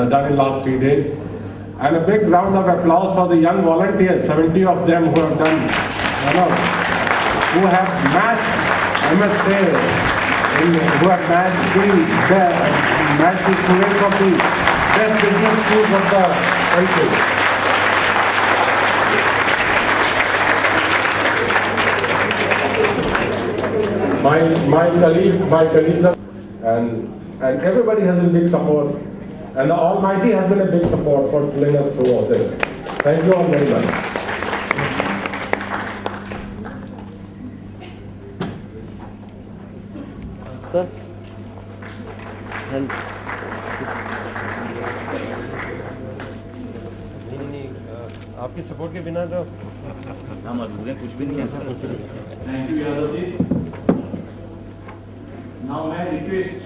done in last 3 days. And a big round of applause for the young volunteers, 70 of them who have done, who have matched, I must say, who have matched the students of the best business schools of the country. My colleagues and everybody has been big support, and the Almighty has been a big support for pulling us through all this. Thank you all very much. Sir, and नहीं आपके support के बिना तो हम अधूरे कुछ भी नहीं है. Thank you, Yadav ji. Now my request.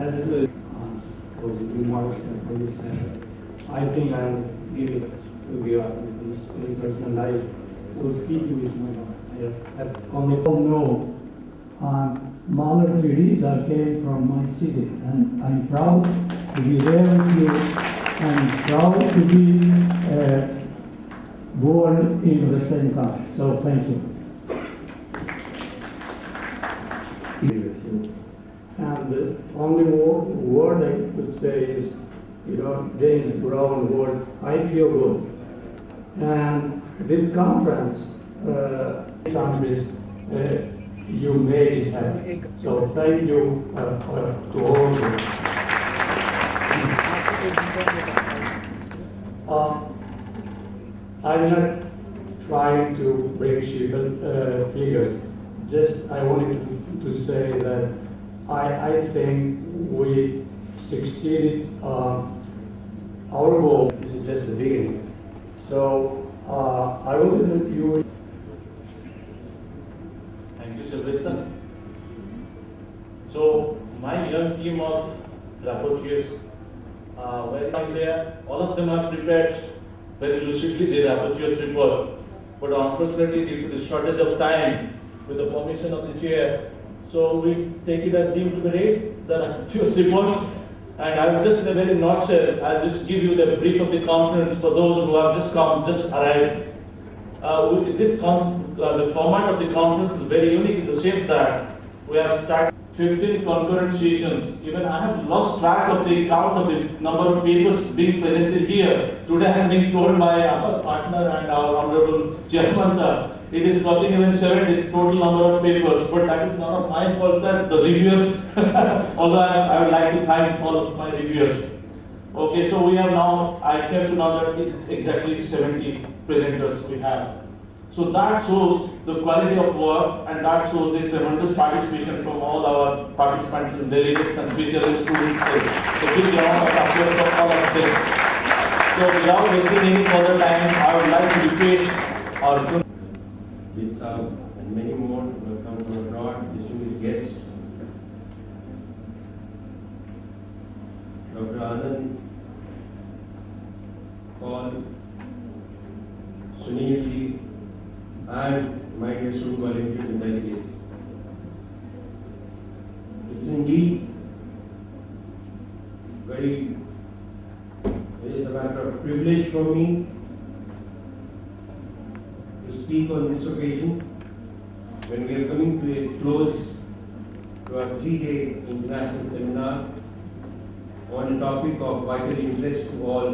As was remarked by this center, I think I will give it to give up with this person. I will speak with my God. I have only know. Mahler Teresa came from my city, and I'm proud to be there with you, and proud to be born in the same country. So thank you. With you. And the only word I could say is, James Brown words, I feel good. And this conference, countries, you made it happen. So thank you to all of you. I'm not trying to bring figures. Just I wanted to say that I think we succeeded. Our goal. This is just the beginning. So I will let you. Thank you, Sylvester. So my young team of rapporteurs very much there. All of them have prepared very lucidly their rapporteur's report, but unfortunately due to the shortage of time, with the permission of the chair, so we take it as deemed to be read, the rapporteur's report, and I will just in a very nutshell, I'll just give you the brief of the conference for those who have just arrived. The format of the conference is very unique in the sense that we have started 15 concurrent sessions. Even I have lost track of the count of the number of papers being presented here. Today I am being told by our partner and our honorable chairman, sir, it is crossing even 70 total number of papers, but that is not of my fault, sir, the reviewers. Although I would like to thank all of my reviewers. Okay, so we have now, I came to know that it is exactly 70 presenters we have. So that shows the quality of work, and that shows the tremendous participation from all our participants and delegates and especially students. So big round of applause for all of them. So without wasting any further time, I would like to request our Jitsab and many more who have come from abroad, distinguished guests. Dr. Anand, Paul, Sunil ji, and my dear student volunteers and delegates. It's indeed it is a matter of privilege for me to speak on this occasion when we are coming to a close to our 3-day international seminar on a topic of vital interest to all,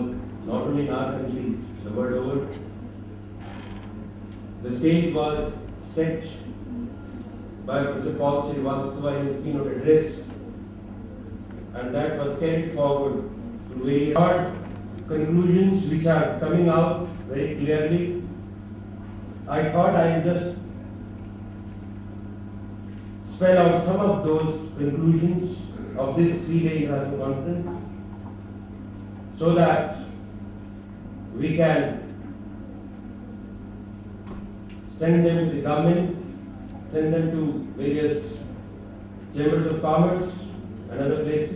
not only in our country, the world over. The stage was set by Professor Paul Srivastava in his keynote address, and that was carried forward to very hard conclusions which are coming out very clearly. I thought I would just spell out some of those conclusions of this 3-day international conference so that we can send them to the government, send them to various chambers of commerce and other places.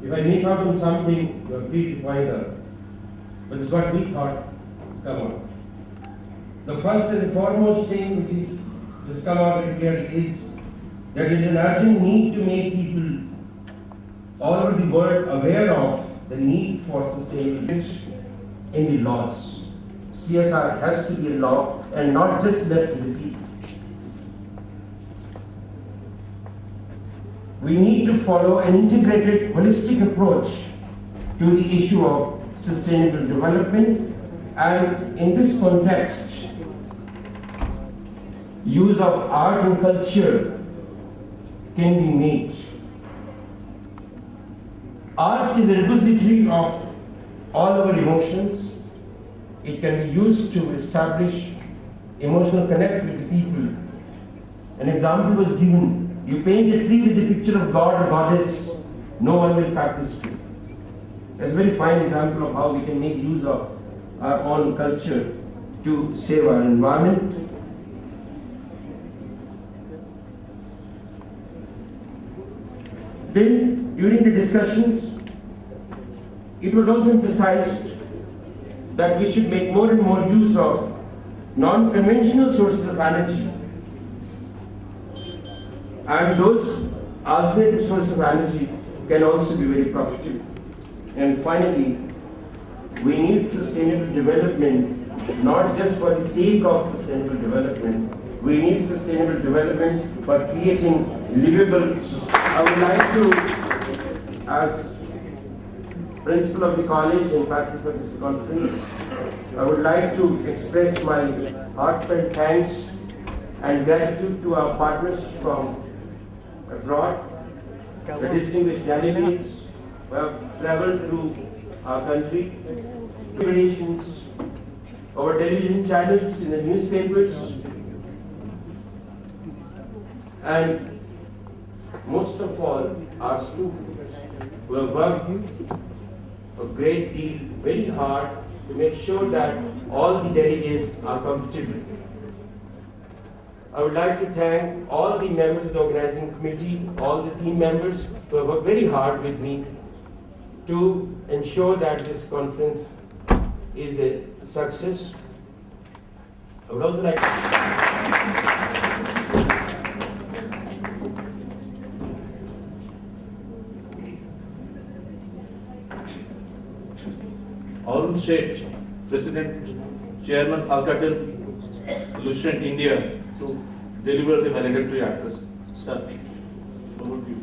If I miss out on something, you are free to point out. But it's what we thought come out. The first and foremost thing which is just come out very clearly is There is an urgent need to make people all over the world aware of the need for sustainability in the laws. CSR has to be a law and not just left to the people. We need to follow an integrated, holistic approach to the issue of sustainable development, and in this context, use of art and culture can be made. Art is a repository of all our emotions. It can be used to establish emotional connect with the people. An example was given. You paint a tree with the picture of God or goddess, no one will cut this tree. That's a very fine example of how we can make use of our own culture to save our environment. Then, during the discussions, it was also emphasized that we should make more and more use of non-conventional sources of energy. And those alternative sources of energy can also be very profitable. And finally, we need sustainable development, not just for the sake of sustainable development. We need sustainable development for creating livable society. I would like to, as principal of the college and faculty for this conference, I would like to express my heartfelt thanks and gratitude to our partners from abroad, the distinguished delegates who have traveled to our country, relations, our television channels, in the newspapers, and most of all, our students who have worked a great deal, very hard to make sure that all the delegates are comfortable. I would like to thank all the members of the organizing committee, all the team members who have worked very hard with me to ensure that this conference is a success. I would also like to Arun Sheikh, President, Chairman Alcatel, Lucent India, to deliver the valedictory address. Sir, over to you.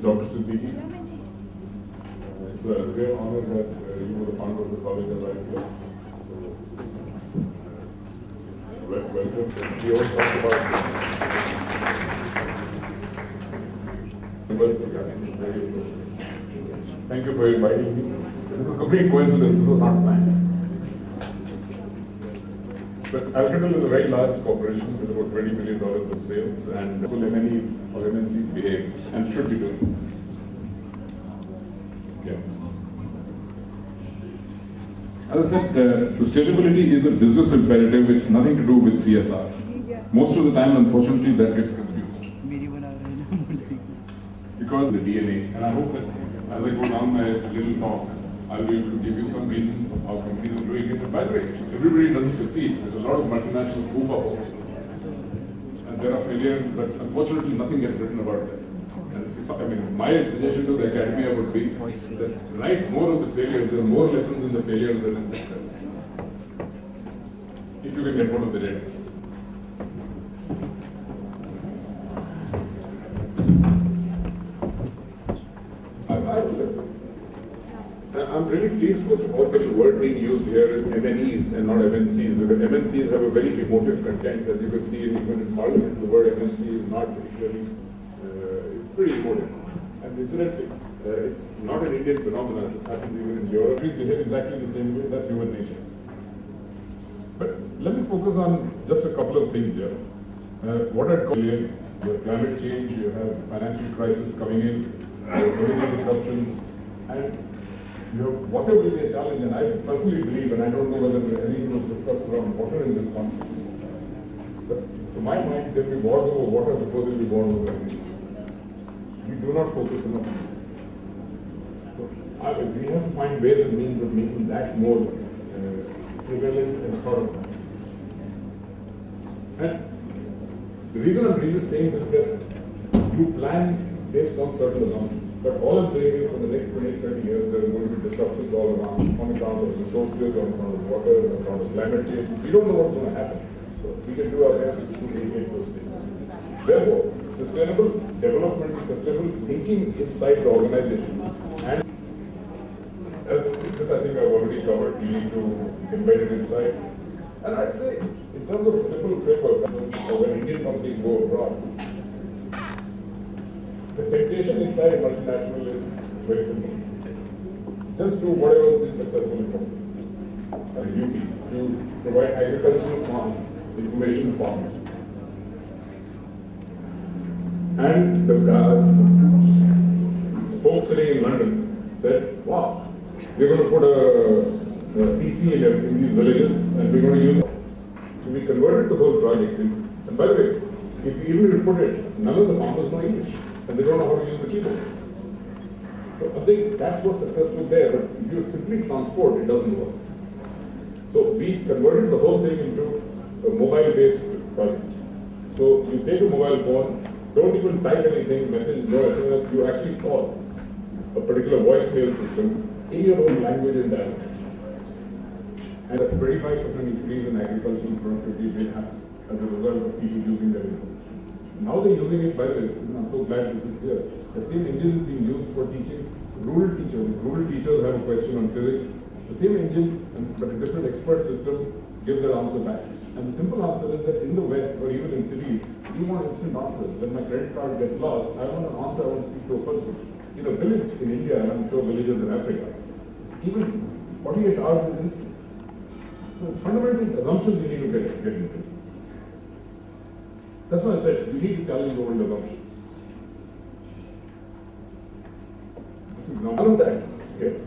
Dr. Siddiqui, it's a great honor that you were the founder of the college and right here. Welcome. We also talked about Thank you for inviting me. This is a complete coincidence. This was not planned. But Alcatel is a very large corporation with about $20 million of sales, and will MNEs or MNCs behave and should be doing. Yeah. As I said, sustainability is a business imperative. It's nothing to do with CSR. Most of the time, unfortunately, that gets confused. Because the DNA, and I hope that as I go down my little talk, I'll be able to give you some reasons of how companies are doing it. And by the way, everybody doesn't succeed. There's a lot of multinationals goof up also. And there are failures, but unfortunately nothing gets written about them. And my suggestion to the academia would be that write more of the failures. There are more lessons in the failures than in successes. If you can get one of the data. I'm really pleased with what the word being used here is MNEs and not MNCs, because MNCs have a very emotive content. As you can see, even in Parliament, the word MNC is not particularly, it's pretty emotive. And incidentally, it's not an Indian phenomenon. This happens even in Europe. Countries behave exactly the same way. That's human nature. But let me focus on just a couple of things here. What I'd call you have climate change, you have financial crisis coming in, you have energy disruptions, and you have water will be a challenge. And I personally believe, and I don't know whether anything was discussed around water in this conference, but to my mind, there will be wars over water before there will be wars over energy. we do not focus enough. So we have to find ways and means of making that more prevalent and thought of. And the reason I'm saying this is that you plan based on certain assumptions. But all I'm saying is for the next 20, 30 years, there's going to be disruptions all around on account of resources, on account of water, on account of climate change. We don't know what's going to happen. So we can do our best to mitigate those things. Therefore, sustainable development, sustainable thinking inside the organizations, and as this I think I've already covered, we need to embed it inside. And I'd say, in terms of a simple framework, when Indian companies go abroad, the temptation inside multinational is very simple. Just do whatever has been successful in UP. You provide agricultural farm information to farmers. And the folks sitting in London said, wow, we're going to put a PC in these villages and we're going to use it. So we converted the whole project. And by the way, even if you put it, none of the farmers know English. And they don't know how to use the keyboard. So I'm saying that's what's successful there, but if you simply transport, it doesn't work. So we converted the whole thing into a mobile-based project. So you take a mobile phone, don't even type anything, message, no SMS, you actually call a particular voicemail system in your own language and dialect. And a 25% increase in agricultural productivity did happen as a result of people using their information. Now they're using it, by the way, I'm so glad this is here. The same engine is being used for teaching rural teachers. If rural teachers have a question on physics, the same engine, but a different expert system, gives their answer back. And the simple answer is that in the West, or even in cities, we want instant answers. When my credit card gets lost, I want an answer, I want to speak to a person. In a village in India, and I'm sure villages in Africa, even 48 hours is instant. So it's fundamental assumptions you need to get into. That's why I said, we need to challenge old assumptions. This is none of that here.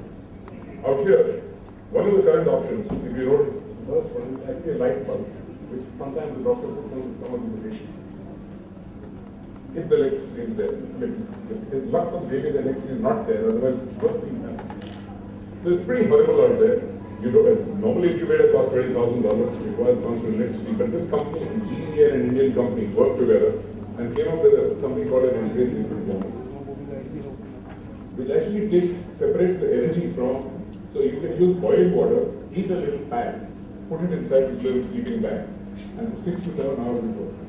Out here, one of the current options, if you notice, the first one is actually a light bulb, which sometimes the doctor puts on the stomach of the patient. If the electricity is there, if there's lots of maybe the electricity is not there, otherwise worse things happen. So it's pretty horrible out there. You don't, normally incubator costs $20,000, requires constant electricity, but this company, GE and an Indian company, worked together and came up with something called an increase input bomb, which actually separates the energy from, so you can use boiling water, heat a little pad, put it inside this little sleeping bag, and for 6 to 7 hours it works.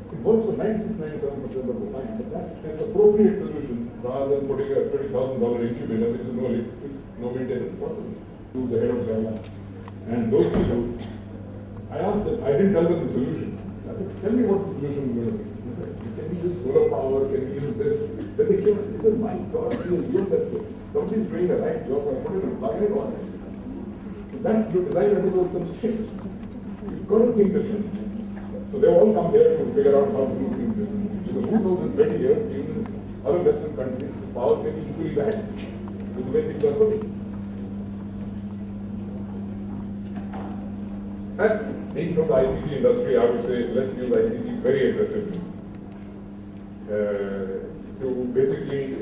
It works for 96-97% of the time, but that's an appropriate solution rather than putting a $20,000 incubator, which is no electricity, no maintenance possible. To the head of Gaia. And those people, I asked them, I didn't tell them the solution. I said, tell me what the solution is going to be. They said, can we use solar power, can we use this? Then they came and they said, my God, we assume that somebody's doing the right job, I put it and plug it on this. So that's your design under those constraints. You've got to think differently. So they all come here to figure out how to do things differently. So who knows in 20 years, even other Western countries, the power may be equally bad with the way things are going. And being from the ICT industry, I would say let's use ICT very aggressively to basically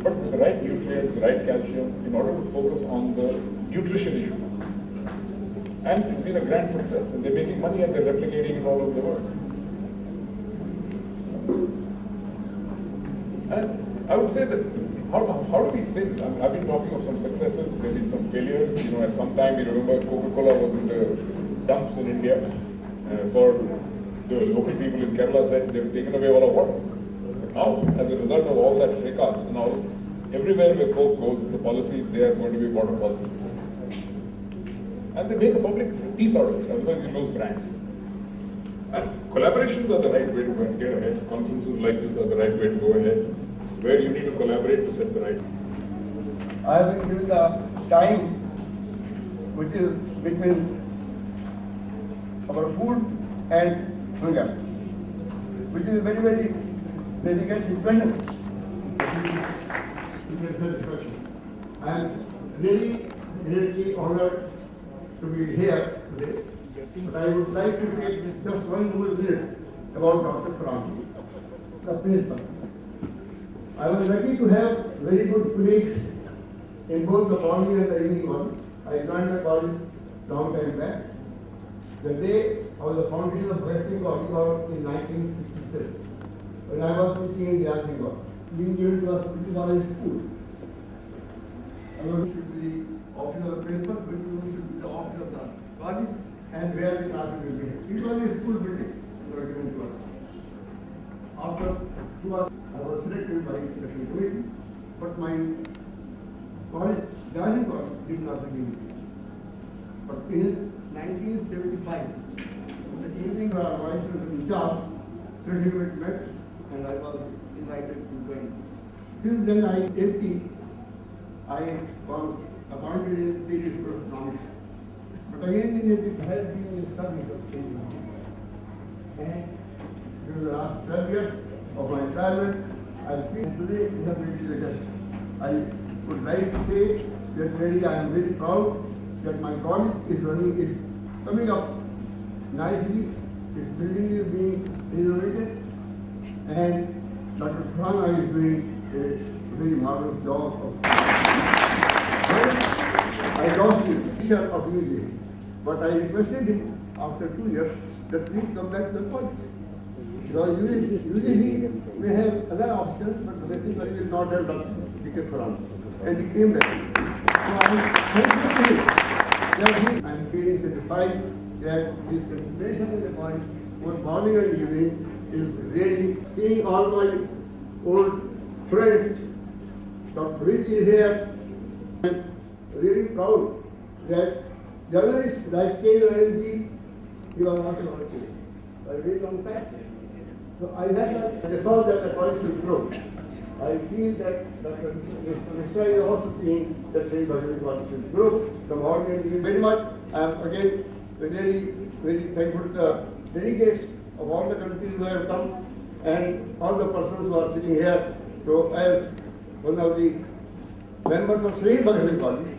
put the right nutrients, the right calcium in order to focus on the nutrition issue. And it's been a grand success, and they're making money and they're replicating it all over the world. And I would say that how do we say this? I've been talking of some successes, there have been some failures. You know, at some time, you remember Coca-Cola was in the dumps in India for the local people in Kerala said they've taken away all our water. But now, as a result of all that fracas and all, everywhere where Coke goes, it's a policy, they are going to be water positive. And they make a public peace out of it, otherwise you lose brand. And collaborations are the right way to get ahead. Conferences like this are the right way to go ahead, where you need to collaborate to set the right. I have been given the time which is between our food and hunger, which is a very, very delicate situation. I am really honored to be here today, but I would like to take just one more minute about Dr. Kalam. the principal. I was lucky to have very good colleagues in both the morning and the evening one. I joined the college long time back. The day of the foundation of Western College was in 1967, when I was teaching in Yasmin College, being given to us British College School. I was should be the office of the principal, which should be the office of the college, and where the classes will be. It was a school building that was given to us. After 2 hours, I was selected by selection committee, but my college, Yasmin College, did not begin. But in 1975, the evening where I was in charge, selection committee met, and I was invited to join. Since then, I was appointed in the School of Economics. But again, it has been in service of change. And during the last 12 years of my retirement, I feel today we have made the guest. I would like to say that I am very proud that my college is coming up nicely, its building is being renovated, and Dr. Khurana is doing a very marvelous job of. I lost the picture of UJ, but I requested him after 2 years that please come back to the college. Because usually may have other officers, but I will not have Dr. Dr. Khurana. And he came back. So I am thankful to him. I am feeling satisfied that his contribution in the college, both morning and evening, is really seeing all my old friends. Dr. Rich is here. I am really proud that journalists like K. Narenji, he was also working for a very long time. So I had that resolve that the college should grow. I feel that Dr. Mishra is also seeing that same Bhagavad college should grow. The morning and evening very much. I am again very, very thankful to the delegates of all the countries who have come and all the persons who are sitting here. So as one of the members of Sri Bhagavad College,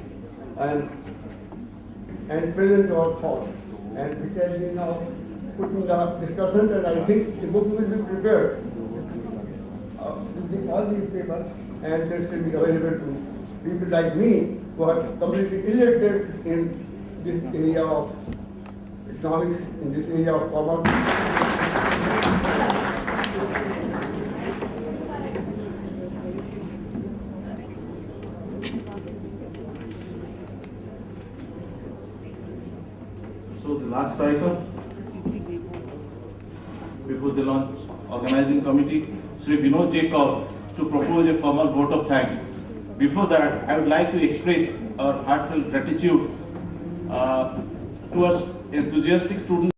and present our thought, and which has been now put in the discussion, and I think the book will be prepared with all these papers, and that should be available to people like me who are completely illiterate in this area of economics, in this area of commerce. So the last cycle, before the launch, organizing committee, Sri Binod Jacob, to propose a formal vote of thanks. Before that, I would like to express our heartfelt gratitude towards enthusiastic students.